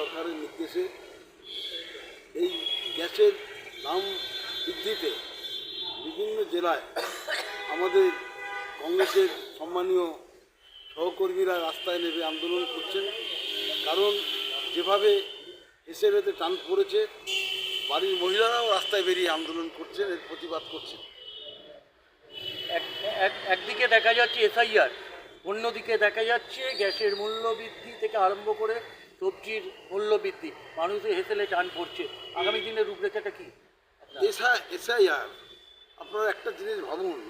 সরকারের নির্দেশে এই গ্যাসের দাম বৃদ্ধিতে বিভিন্ন জেলায় আমাদের কংগ্রেসের সম্মানীয় সহকর্মীরা রাস্তায় নেমে আন্দোলন করছেন। কারণ যেভাবে এসএলএতে টান পড়েছে, বাড়ির মহিলারাও রাস্তায় বেরিয়ে আন্দোলন করছেন, এর প্রতিবাদ করছেন। একদিকে দেখা যাচ্ছে এসআইআর, অন্যদিকে দেখা যাচ্ছে গ্যাসের মূল্য বৃদ্ধি থেকে আরম্ভ করে সবজির মূল্য বৃদ্ধি, মানুষের হেসেলে টান পড়ছে। আগামী দিনের রূপরেখাটা কি? এসআইআর, আপনারা একটা জিনিস ভাবুন,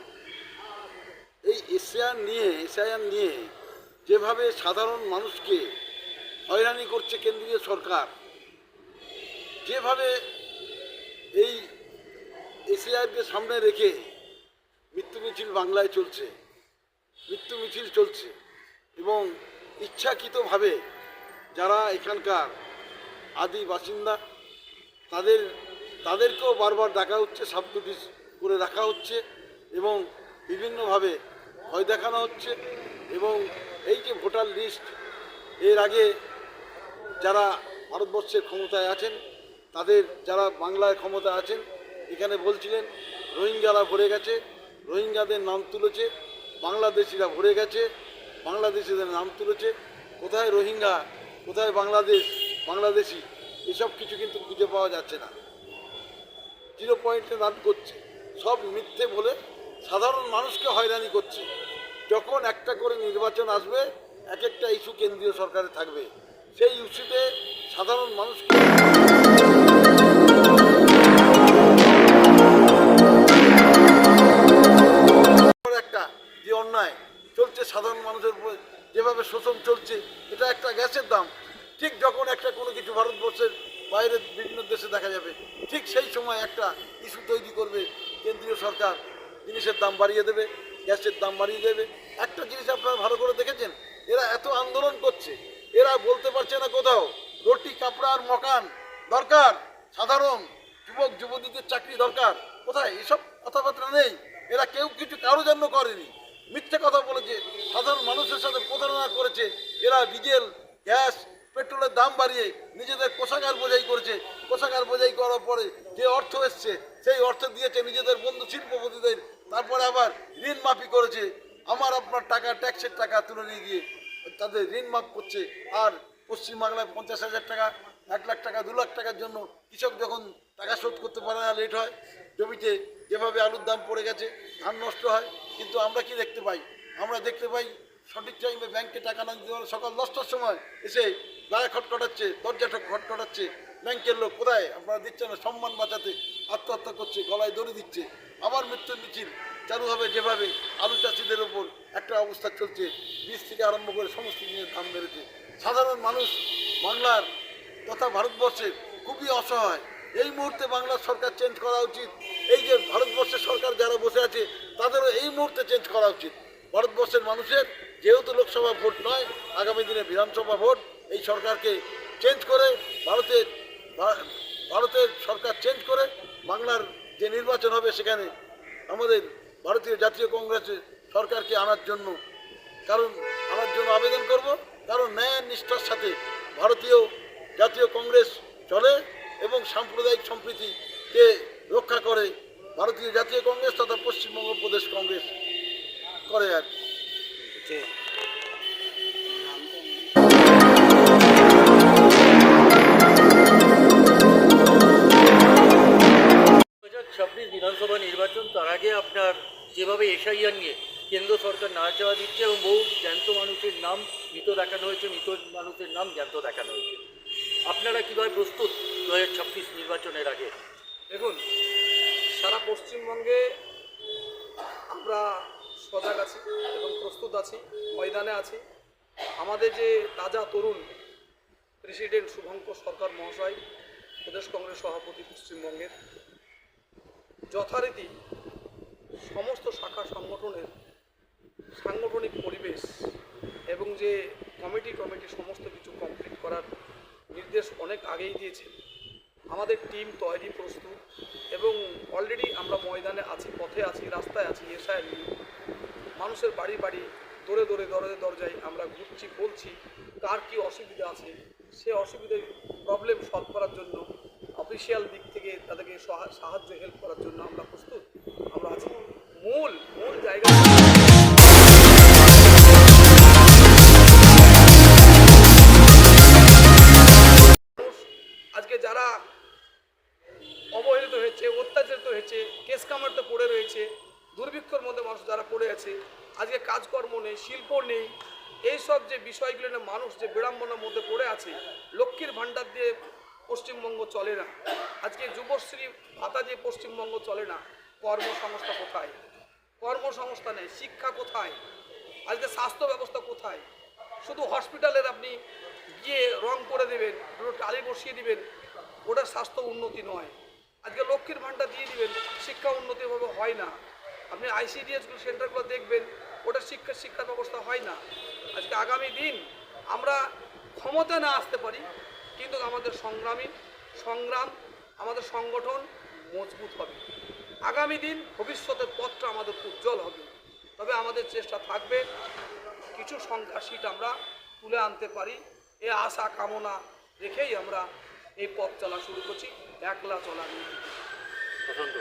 এই এসআইআর নিয়ে যেভাবে সাধারণ মানুষকে হয়রানি করছে কেন্দ্রীয় সরকার, যেভাবে এই এসআইআরকে সামনে রেখে মৃত্যু মিছিল বাংলায় চলছে, মৃত্যু মিছিল চলছে, এবং ইচ্ছাকৃতভাবে যারা এখানকার আদি বাসিন্দা তাদেরকেও বারবার ডাকা হচ্ছে, সাবনোটিশ করে রাখা হচ্ছে এবং বিভিন্নভাবে ভয় দেখানো হচ্ছে। এবং এই যে ভোটার লিস্ট, এর আগে যারা ভারতবর্ষের ক্ষমতায় আছেন, যারা বাংলায় ক্ষমতা আছেন, এখানে বলছিলেন রোহিঙ্গারা ভরে গেছে, রোহিঙ্গাদের নাম তুলেছে, বাংলাদেশিরা ভরে গেছে, বাংলাদেশিদের নাম তুলেছে। কোথায় রোহিঙ্গা, কোথায় বাংলাদেশি, এসব কিছু কিন্তু খুঁজে পাওয়া যাচ্ছে না। 0 পয়েন্টে রান করছে, সব মিথ্যে বলে সাধারণ মানুষকে হয়রানি করছে। যখন একটা করে নির্বাচন আসবে, এক একটা ইস্যু কেন্দ্রীয় সরকারে থাকবে, সেই ইস্যুতে সাধারণ মানুষকে একটা যে অন্যায় চলছে, সাধারণ মানুষের উপর যেভাবে শোষণ চলছে, এটা একটা গ্যাসের দাম। ঠিক যখন একটা কোনো কিছু ভারতবর্ষের বাইরের বিভিন্ন দেশে দেখা যাবে, ঠিক সেই সময় একটা ইস্যু তৈরি করবে কেন্দ্রীয় সরকার, জিনিসের দাম বাড়িয়ে দেবে, গ্যাসের দাম বাড়িয়ে দেবে। একটা জিনিস আপনারা ভালো করে দেখেছেন, এরা এত আন্দোলন করছে, এরা বলতে পারছে না কোথাও রুটি কাপড় আর মকান দরকার, সাধারণ যুবক যুবতীদের চাকরি দরকার, কোথায় এসব কথাবার্তা নেই। এরা কেউ কিছু কারোর জন্য করেনি, মিথ্যে কথা বলেছে, সাধারণ মানুষের সাথে প্রতারণা করেছে। এরা ডিজেল, গ্যাস, পেট্রোলের দাম বাড়িয়ে নিজেদের কোষাগার বোঝাই করেছে। কোষাগার বোঝাই করার পরে যে অর্থ এসছে, সেই অর্থ দিয়েছে নিজেদের বন্ধু শিল্পপতিদের, তারপরে আবার ঋণ মাফি করেছে। আমার আপনার টাকা, ট্যাক্সের টাকা তুলে নিয়ে গিয়ে তাদের ঋণ মাফ করছে। আর পশ্চিমবাংলায় 50,000 টাকা, 1 লাখ টাকা, 2 লাখ টাকার জন্য কৃষক যখন টাকা শোধ করতে পারে না, লেট হয়, জমিতে যেভাবে আলুর দাম পড়ে গেছে, ধান নষ্ট হয়। কিন্তু আমরা কি দেখতে পাই? আমরা দেখতে পাই সঠিক টাইমে ব্যাংকে টাকা না দিতে পারে, সকাল 10টার সময় এসে গায়ে খটখটাচ্ছে, দরজা খটখটাচ্ছে ব্যাংকের লোক। কোথায়? আপনারা দিচ্ছে না, সম্মান বাঁচাতে আত্মহত্যা করছে, গলায় দড়ি দিচ্ছে। আবার মৃত্যুর মিছিল চালু হবে, যেভাবে আলু চাষিদের ওপর একটা অবস্থা চলছে, বীজ থেকে আরম্ভ করে সমস্ত জিনিসের দাম বেড়েছে। সাধারণ মানুষ বাংলার তথা ভারতবর্ষের খুবই অসহায়। এই মুহূর্তে বাংলার সরকার চেঞ্জ করা উচিত। এই যে ভারতবর্ষের সরকার যারা বসে আছে, তাদেরও এই মুহূর্তে চেঞ্জ করা উচিত। ভারতবর্ষের মানুষের যেহেতু লোকসভা ভোট নয়, আগামী দিনে বিধানসভা ভোট, এই সরকারকে চেঞ্জ করে ভারতের সরকার চেঞ্জ করে বাংলার যে নির্বাচন হবে, সেখানে আমাদের ভারতীয় জাতীয় কংগ্রেসের সরকারকে আনার জন্য আবেদন করব। কারণ ন্যায় নিষ্ঠার সাথে ভারতীয় জাতীয় কংগ্রেস চলে এবং সাম্প্রদায়িক সম্প্রীতিকে রক্ষা করে ভারতীয় জাতীয় কংগ্রেস তথা পশ্চিমবঙ্গ প্রদেশ কংগ্রেস করে। আর 2026 বিধানসভা নির্বাচন, তার আগে আপনার যেভাবে এসআইআর নিয়ে কেন্দ্র সরকার নাড়াচাড়া দিচ্ছে এবং বহু জ্যান্ত মানুষের নাম মৃত দেখানো হয়েছে, মৃত মানুষের নাম জ্যান্ত দেখানো হয়েছে, আপনারা কীভাবে প্রস্তুত 2026 নির্বাচনের আগে? দেখুন, সারা পশ্চিমবঙ্গে আমরা সজাগ আছি এবং প্রস্তুত আছি, ময়দানে আছি। আমাদের যে তাজা তরুণ প্রেসিডেন্ট শুভঙ্কর সরকার মহাশয়, প্রদেশ কংগ্রেস সভাপতি পশ্চিমবঙ্গের, যথারীতি সমস্ত শাখা সংগঠনের সাংগঠনিক পরিবেশ এবং যে কমিটি সমস্ত কিছু কমপ্লিট করার নির্দেশ অনেক আগেই দিয়েছেন। আমাদের টিম তৈরি, প্রস্তুত, এবং অলরেডি আমরা ময়দানে আছি, পথে আছি, রাস্তায় আছি। এসআইআর মানুষের বাড়ি বাড়ি, দৌড়ে দৌড়ে, দরজায় আমরা ঘুরছি, বলছি কার কী অসুবিধা আছে, সে অসুবিধা প্রবলেম সলভ করার জন্য, অফিসিয়াল দিক থেকে তাদেরকে সাহায্য হেল্প করার জন্য আমরা প্রস্তুত। আমরা আছি মূল জায়গা। আজকে যারা অবহেলিত হয়েছে, অত্যাচারিত হয়েছে, কেস কামারতে পড়ে রয়েছে, দুর্ভিক্ষর মধ্যে মানুষ যারা পড়ে আছে, আজকে কাজকর্ম নেই, শিল্প নেই, এইসব যে বিষয়গুলো নিয়ে মানুষ যে বিড়ম্বনার মধ্যে পড়ে আছে, লক্ষ্মীর ভাণ্ডার দিয়ে পশ্চিমবঙ্গ চলে না, আজকে যুবশ্রী ভাতা দিয়ে পশ্চিমবঙ্গ চলে না, কর্মসংস্থা কোথায়? কর্মসংস্থা নেই, শিক্ষা কোথায়? আজকে স্বাস্থ্য ব্যবস্থা কোথায়? শুধু হসপিটালের আপনি গিয়ে রং করে দেবেন, দুটো টালি বসিয়ে দিবেন, ওটার স্বাস্থ্য উন্নতি নয়। আজকে লক্ষ্মীর ভাণ্ডার দিয়ে দিবেন, শিক্ষা উন্নতিভাবে হয় না। আপনি আইসিডিএস সেন্টারগুলো দেখবেন, ওটা শিক্ষা ব্যবস্থা হয় না। আজকে আগামী দিন আমরা ক্ষমতা না আসতে পারি, কিন্তু আমাদের সংগ্রাম, আমাদের সংগঠন মজবুত হবে। আগামী দিন ভবিষ্যতের পথটা আমাদের উজ্জ্বল হবে। তবে আমাদের চেষ্টা থাকবে কিছু সংখ্যা সিট আমরা তুলে আনতে পারি, এ আশা কামনা রেখেই আমরা এই পথ চলা শুরু করছি, একলা চলা নিয়ে। পছন্দ